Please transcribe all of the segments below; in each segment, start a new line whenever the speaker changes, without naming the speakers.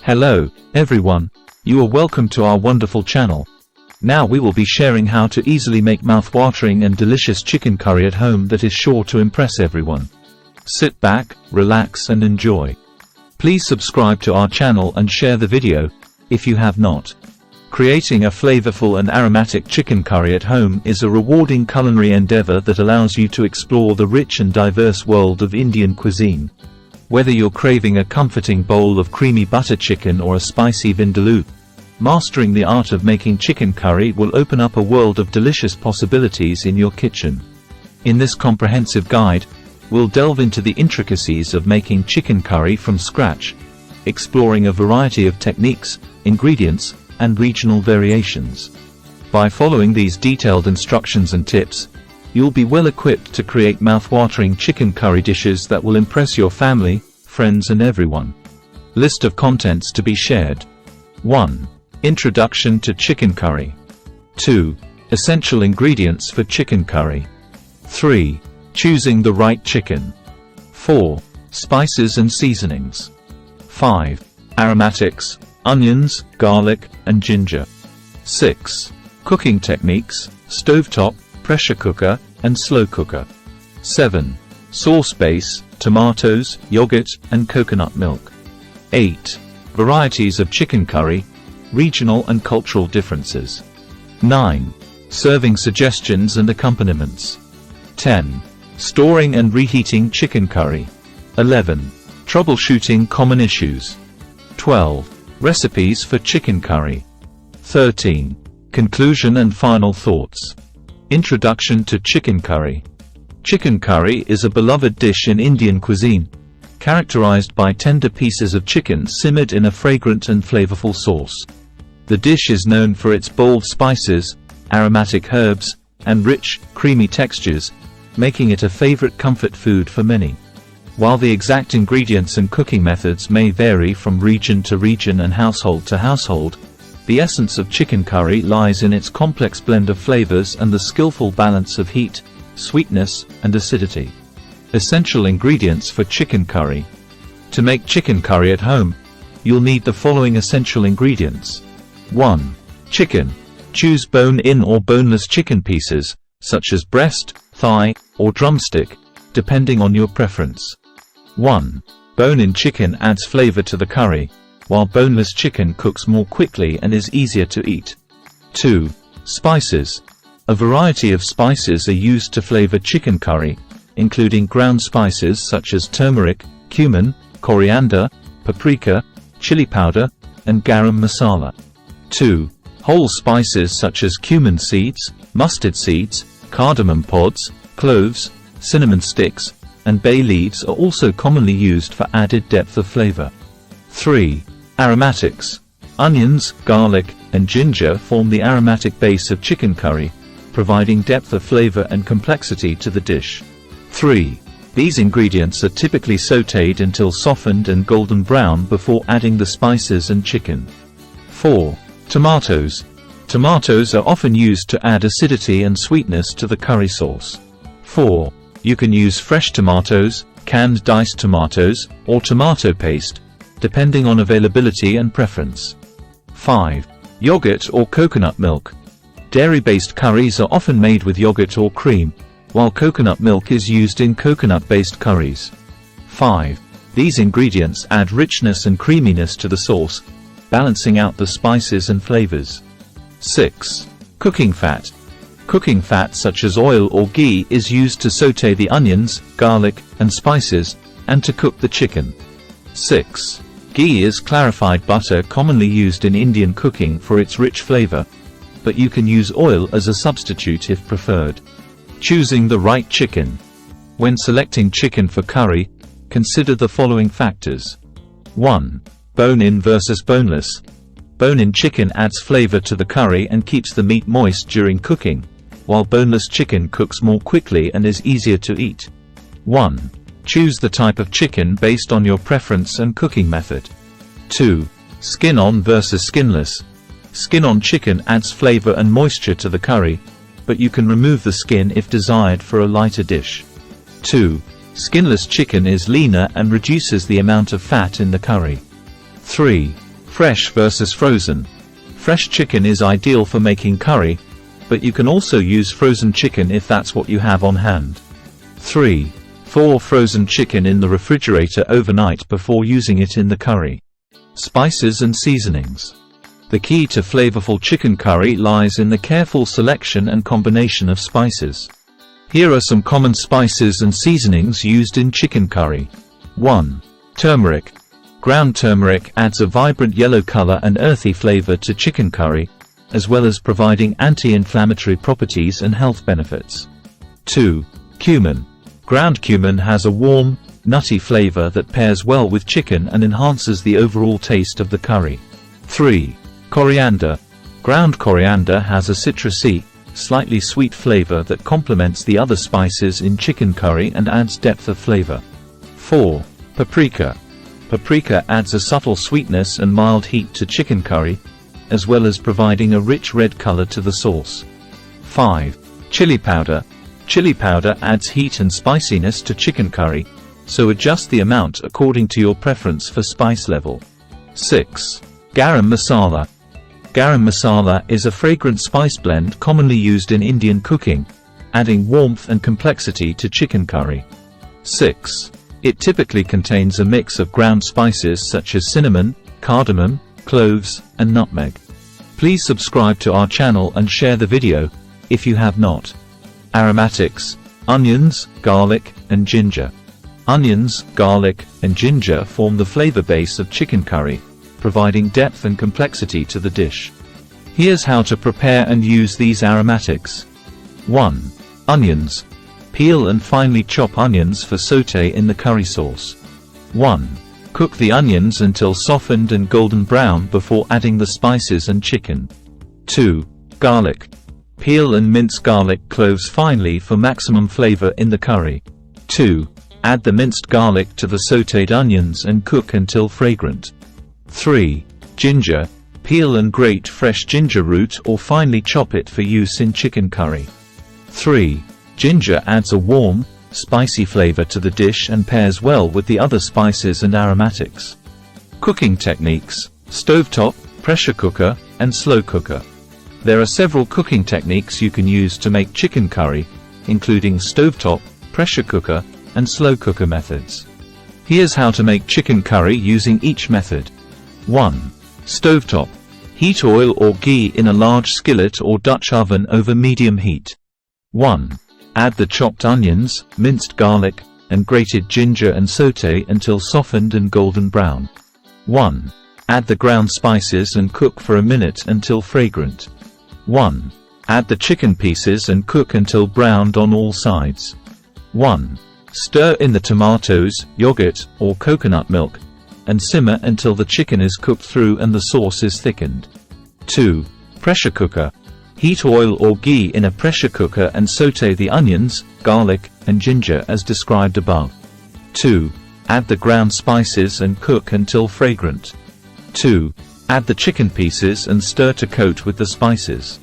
Hello, everyone. You are welcome to our wonderful channel. Now we will be sharing how to easily make mouth-watering and delicious chicken curry at home that is sure to impress everyone. Sit back, relax and enjoy. Please subscribe to our channel and share the video, if you have not. Creating a flavorful and aromatic chicken curry at home is a rewarding culinary endeavor that allows you to explore the rich and diverse world of Indian cuisine. Whether you're craving a comforting bowl of creamy butter chicken or a spicy vindaloo, mastering the art of making chicken curry will open up a world of delicious possibilities in your kitchen. In this comprehensive guide, we'll delve into the intricacies of making chicken curry from scratch, exploring a variety of techniques, ingredients, and regional variations. By following these detailed instructions and tips, you'll be well equipped to create mouth-watering chicken curry dishes that will impress your family, friends and everyone. List of contents to be shared. 1. Introduction to chicken curry. 2. Essential ingredients for chicken curry. 3. Choosing the right chicken. 4. Spices and seasonings. 5. Aromatics, onions, garlic, and ginger. 6. Cooking techniques, stovetop, pressure cooker, and slow cooker. 7. Sauce base, tomatoes, yogurt, and coconut milk. 8. Varieties of chicken curry, regional and cultural differences. 9. Serving suggestions and accompaniments. 10. Storing and reheating chicken curry. 11. Troubleshooting common issues. 12. Recipes for chicken curry. 13. Conclusion and final thoughts. Introduction to chicken curry. Chicken curry is a beloved dish in Indian cuisine, characterized by tender pieces of chicken simmered in a fragrant and flavorful sauce. The dish is known for its bold spices, aromatic herbs, and rich, creamy textures, making it a favorite comfort food for many. While the exact ingredients and cooking methods may vary from region to region and household to household, the essence of chicken curry lies in its complex blend of flavors and the skillful balance of heat, sweetness, and acidity. Essential ingredients for chicken curry. To make chicken curry at home, you'll need the following essential ingredients. 1. Chicken. Choose bone-in or boneless chicken pieces, such as breast, thigh, or drumstick, depending on your preference. 1. Bone-in chicken adds flavor to the curry, while boneless chicken cooks more quickly and is easier to eat. 2. Spices. A variety of spices are used to flavor chicken curry, including ground spices such as turmeric, cumin, coriander, paprika, chili powder, and garam masala. 2. Whole spices such as cumin seeds, mustard seeds, cardamom pods, cloves, cinnamon sticks, and bay leaves are also commonly used for added depth of flavor. 3. Aromatics. Onions, garlic, and ginger form the aromatic base of chicken curry, providing depth of flavor and complexity to the dish. 3. These ingredients are typically sautéed until softened and golden brown before adding the spices and chicken. 4. Tomatoes. Tomatoes are often used to add acidity and sweetness to the curry sauce. 4. You can use fresh tomatoes, canned diced tomatoes, or tomato paste, depending on availability and preference. 5. Yogurt or coconut milk. Dairy-based curries are often made with yogurt or cream, while coconut milk is used in coconut-based curries. 5. These ingredients add richness and creaminess to the sauce, balancing out the spices and flavors. 6. Cooking fat. Cooking fat such as oil or ghee is used to sauté the onions, garlic, and spices, and to cook the chicken. 6. Ghee is clarified butter commonly used in Indian cooking for its rich flavor, but you can use oil as a substitute if preferred. Choosing the right chicken. When selecting chicken for curry, consider the following factors. 1. Bone-in versus boneless. Bone-in chicken adds flavor to the curry and keeps the meat moist during cooking, while boneless chicken cooks more quickly and is easier to eat. 1. Choose the type of chicken based on your preference and cooking method. 2. Skin-on versus skinless. Skin-on chicken adds flavor and moisture to the curry, but you can remove the skin if desired for a lighter dish. 2. Skinless chicken is leaner and reduces the amount of fat in the curry. 3. Fresh versus frozen. Fresh chicken is ideal for making curry, but you can also use frozen chicken if that's what you have on hand. 3. Thaw frozen chicken in the refrigerator overnight before using it in the curry. Spices and seasonings. The key to flavorful chicken curry lies in the careful selection and combination of spices. Here are some common spices and seasonings used in chicken curry. 1. Turmeric. Ground turmeric adds a vibrant yellow color and earthy flavor to chicken curry, as well as providing anti-inflammatory properties and health benefits. 2. Cumin. Ground cumin has a warm, nutty flavor that pairs well with chicken and enhances the overall taste of the curry. 3. Coriander. Ground coriander has a citrusy, slightly sweet flavor that complements the other spices in chicken curry and adds depth of flavor. 4. Paprika. Paprika adds a subtle sweetness and mild heat to chicken curry, as well as providing a rich red color to the sauce. 5. Chili powder. Chili powder adds heat and spiciness to chicken curry, so adjust the amount according to your preference for spice level. 6. Garam masala. Garam masala is a fragrant spice blend commonly used in Indian cooking, adding warmth and complexity to chicken curry. 6. It typically contains a mix of ground spices such as cinnamon, cardamom, cloves, and nutmeg. Please subscribe to our channel and share the video, if you have not. Aromatics: onions, garlic, and ginger. Onions, garlic, and ginger form the flavor base of chicken curry, providing depth and complexity to the dish. Here's how to prepare and use these aromatics. 1. Onions. Peel and finely chop onions for sauté in the curry sauce. 1. Cook the onions until softened and golden brown before adding the spices and chicken. 2. Garlic. Peel and mince garlic cloves finely for maximum flavor in the curry. 2. Add the minced garlic to the sautéed onions and cook until fragrant. 3. Ginger. Peel and grate fresh ginger root or finely chop it for use in chicken curry. 3. Ginger adds a warm, spicy flavor to the dish and pairs well with the other spices and aromatics. Cooking techniques: stovetop, pressure cooker, and slow cooker. There are several cooking techniques you can use to make chicken curry, including stovetop, pressure cooker, and slow cooker methods. Here's how to make chicken curry using each method. 1. Stovetop. Heat oil or ghee in a large skillet or Dutch oven over medium heat. 1. Add the chopped onions, minced garlic, and grated ginger and sauté until softened and golden brown. 1. Add the ground spices and cook for a minute until fragrant. 1. Add the chicken pieces and cook until browned on all sides. 1. Stir in the tomatoes, yogurt, or coconut milk, and simmer until the chicken is cooked through and the sauce is thickened. 2. Pressure cooker. Heat oil or ghee in a pressure cooker and sauté the onions, garlic, and ginger as described above. 2. Add the ground spices and cook until fragrant. 2. Add the chicken pieces and stir to coat with the spices.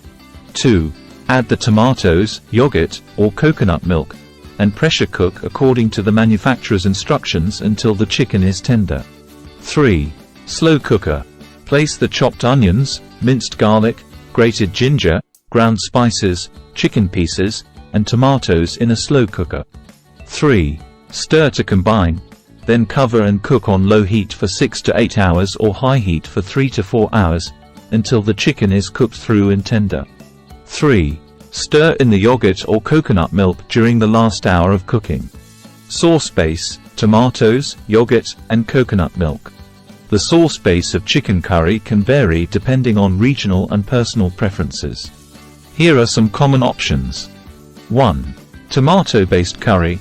2. Add the tomatoes, yogurt, or coconut milk, and pressure cook according to the manufacturer's instructions until the chicken is tender. 3. Slow cooker. Place the chopped onions, minced garlic, grated ginger, ground spices, chicken pieces, and tomatoes in a slow cooker. 3. Stir to combine, then cover and cook on low heat for 6 to 8 hours or high heat for 3 to 4 hours, until the chicken is cooked through and tender. 3. Stir in the yogurt or coconut milk during the last hour of cooking. Sauce base: tomatoes, yogurt, and coconut milk. The sauce base of chicken curry can vary depending on regional and personal preferences. Here are some common options. 1. Tomato-based curry.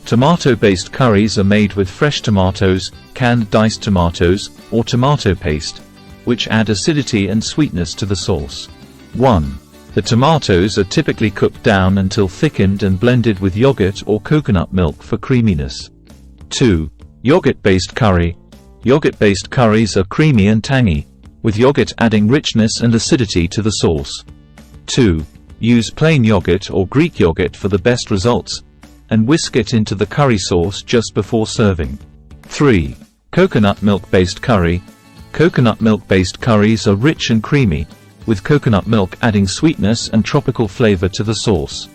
Tomato-based curries are made with fresh tomatoes, canned diced tomatoes, or tomato paste, which add acidity and sweetness to the sauce. 1. The tomatoes are typically cooked down until thickened and blended with yogurt or coconut milk for creaminess. 2. Yogurt-based curry. Yogurt-based curries are creamy and tangy, with yogurt adding richness and acidity to the sauce. 2. Use plain yogurt or Greek yogurt for the best results, and whisk it into the curry sauce just before serving. 3. Coconut milk-based curry. Coconut milk-based curries are rich and creamy, with coconut milk adding sweetness and tropical flavor to the sauce.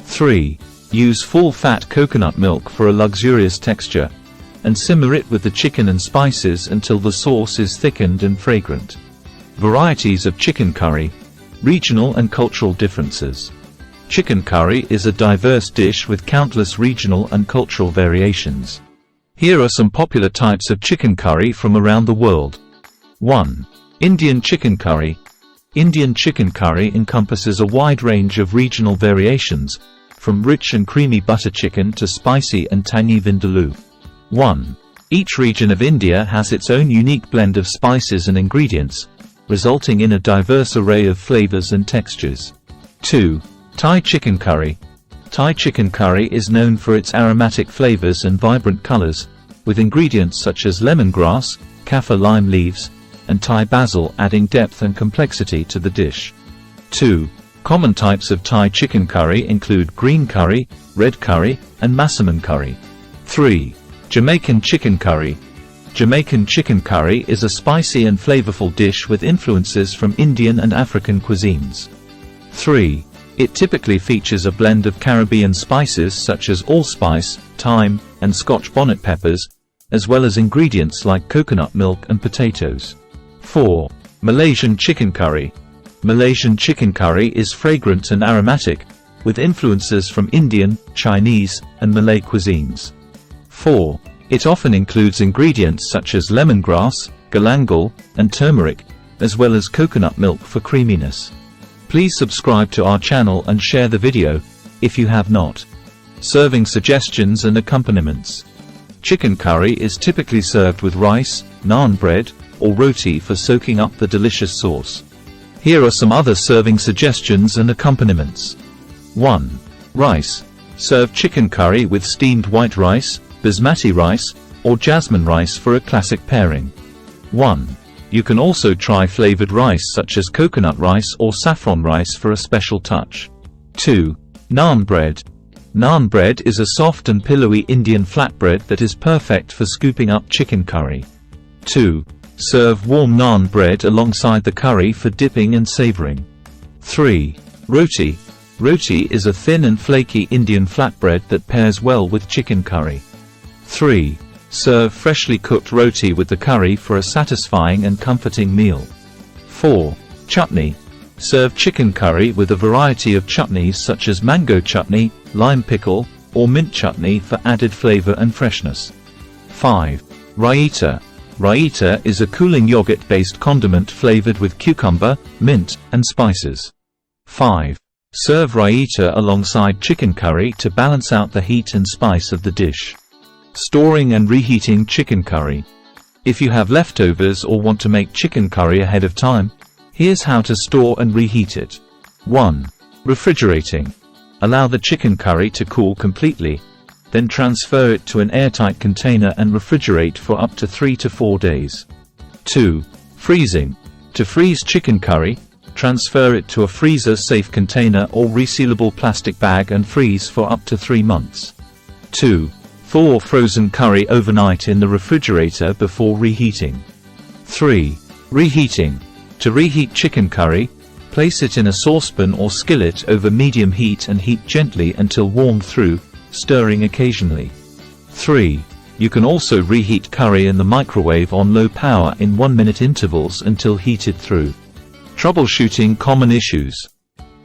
3. Use full-fat coconut milk for a luxurious texture, and simmer it with the chicken and spices until the sauce is thickened and fragrant. Varieties of chicken curry. Regional and cultural differences. Chicken curry is a diverse dish with countless regional and cultural variations. Here are some popular types of chicken curry from around the world. 1. Indian chicken curry. Indian chicken curry encompasses a wide range of regional variations, from rich and creamy butter chicken to spicy and tangy vindaloo. 1. Each region of India has its own unique blend of spices and ingredients, resulting in a diverse array of flavors and textures. 2. Thai chicken curry. Thai chicken curry is known for its aromatic flavors and vibrant colors, with ingredients such as lemongrass, kaffir lime leaves, and Thai basil adding depth and complexity to the dish. 2. Common types of Thai chicken curry include green curry, red curry, and massaman curry. 3. Jamaican chicken curry. Jamaican chicken curry is a spicy and flavorful dish with influences from Indian and African cuisines. 3. It typically features a blend of Caribbean spices such as allspice, thyme, and Scotch bonnet peppers, as well as ingredients like coconut milk and potatoes. 4. Malaysian chicken curry. Malaysian chicken curry is fragrant and aromatic, with influences from Indian, Chinese, and Malay cuisines. 4. It often includes ingredients such as lemongrass, galangal, and turmeric, as well as coconut milk for creaminess. Please subscribe to our channel and share the video, if you have not. Serving suggestions and accompaniments. Chicken curry is typically served with rice, naan bread, or roti for soaking up the delicious sauce. Here are some other serving suggestions and accompaniments. 1. Rice. Serve chicken curry with steamed white rice, basmati rice, or jasmine rice for a classic pairing. 1. You can also try flavored rice such as coconut rice or saffron rice for a special touch. 2. Naan bread. Naan bread is a soft and pillowy Indian flatbread that is perfect for scooping up chicken curry. 2. Serve warm naan bread alongside the curry for dipping and savoring. 3. Roti. Roti is a thin and flaky Indian flatbread that pairs well with chicken curry. 3. Serve freshly cooked roti with the curry for a satisfying and comforting meal. 4. Chutney. Serve chicken curry with a variety of chutneys such as mango chutney, lime pickle, or mint chutney for added flavor and freshness. 5. Raita. Raita is a cooling yogurt-based condiment flavored with cucumber, mint, and spices. 5. Serve raita alongside chicken curry to balance out the heat and spice of the dish. Storing and reheating chicken curry. If you have leftovers or want to make chicken curry ahead of time, here's how to store and reheat it. 1. Refrigerating. Allow the chicken curry to cool completely, then transfer it to an airtight container and refrigerate for up to 3 to 4 days. 2. Freezing. To freeze chicken curry, transfer it to a freezer-safe container or resealable plastic bag and freeze for up to 3 months. 2. Thaw frozen curry overnight in the refrigerator before reheating. 3. Reheating. To reheat chicken curry, place it in a saucepan or skillet over medium heat and heat gently until warmed through, stirring occasionally. 3. You can also reheat curry in the microwave on low power in 1-minute intervals until heated through. Troubleshooting common issues.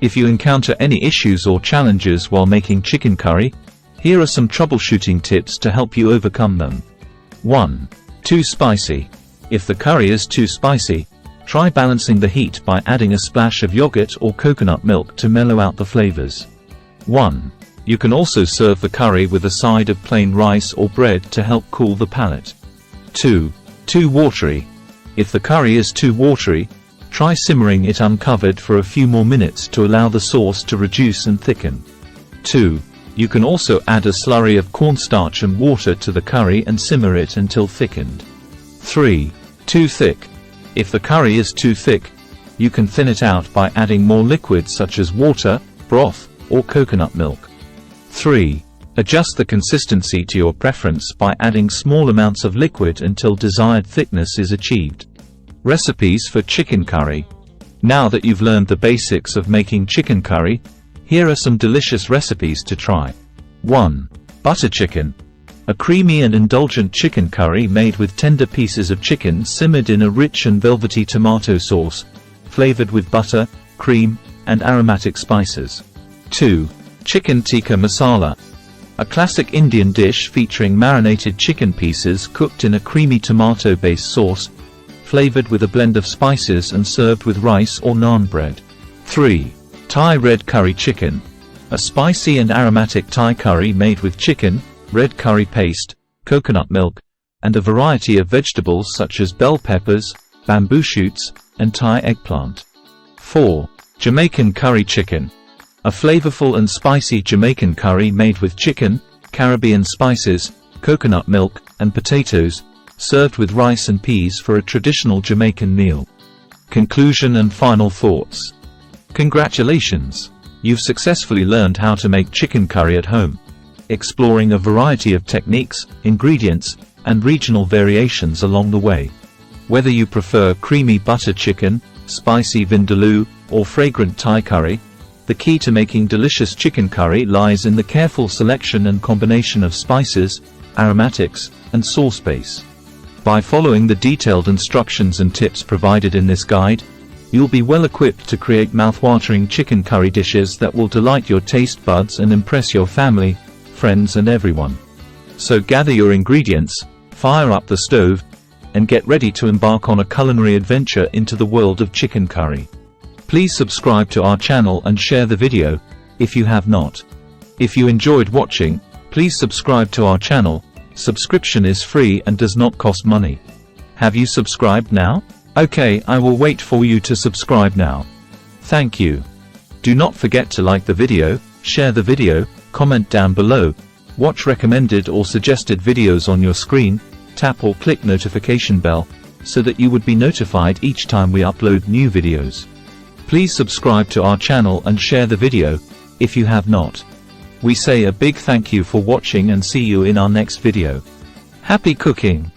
If you encounter any issues or challenges while making chicken curry, here are some troubleshooting tips to help you overcome them. 1. Too spicy. If the curry is too spicy, try balancing the heat by adding a splash of yogurt or coconut milk to mellow out the flavors. 1. You can also serve the curry with a side of plain rice or bread to help cool the palate. 2. Too watery. If the curry is too watery, try simmering it uncovered for a few more minutes to allow the sauce to reduce and thicken. 2. You can also add a slurry of cornstarch and water to the curry and simmer it until thickened. 3. Too thick. If the curry is too thick, you can thin it out by adding more liquids such as water, broth, or coconut milk. 3. Adjust the consistency to your preference by adding small amounts of liquid until desired thickness is achieved. Recipes for chicken curry. Now that you've learned the basics of making chicken curry, here are some delicious recipes to try. 1. Butter chicken. A creamy and indulgent chicken curry made with tender pieces of chicken simmered in a rich and velvety tomato sauce, flavored with butter, cream, and aromatic spices. 2. Chicken tikka masala. A classic Indian dish featuring marinated chicken pieces cooked in a creamy tomato-based sauce, flavored with a blend of spices and served with rice or naan bread. 3. Thai red curry chicken. A spicy and aromatic Thai curry made with chicken, red curry paste, coconut milk, and a variety of vegetables such as bell peppers, bamboo shoots, and Thai eggplant. 4. Jamaican curry chicken. A flavorful and spicy Jamaican curry made with chicken, Caribbean spices, coconut milk, and potatoes, served with rice and peas for a traditional Jamaican meal. Conclusion and final thoughts. Congratulations! You've successfully learned how to make chicken curry at home, exploring a variety of techniques, ingredients, and regional variations along the way. Whether you prefer creamy butter chicken, spicy vindaloo, or fragrant Thai curry, the key to making delicious chicken curry lies in the careful selection and combination of spices, aromatics, and sauce base. By following the detailed instructions and tips provided in this guide, you'll be well equipped to create mouth-watering chicken curry dishes that will delight your taste buds and impress your family, friends, and everyone. So gather your ingredients, fire up the stove, and get ready to embark on a culinary adventure into the world of chicken curry. Please subscribe to our channel and share the video, if you have not. If you enjoyed watching, please subscribe to our channel. Subscription is free and does not cost money. Have you subscribed now? Okay, I will wait for you to subscribe now. Thank you. Do not forget to like the video, share the video, comment down below, watch recommended or suggested videos on your screen, tap or click notification bell, so that you would be notified each time we upload new videos. Please subscribe to our channel and share the video, if you have not. We say a big thank you for watching and see you in our next video. Happy cooking!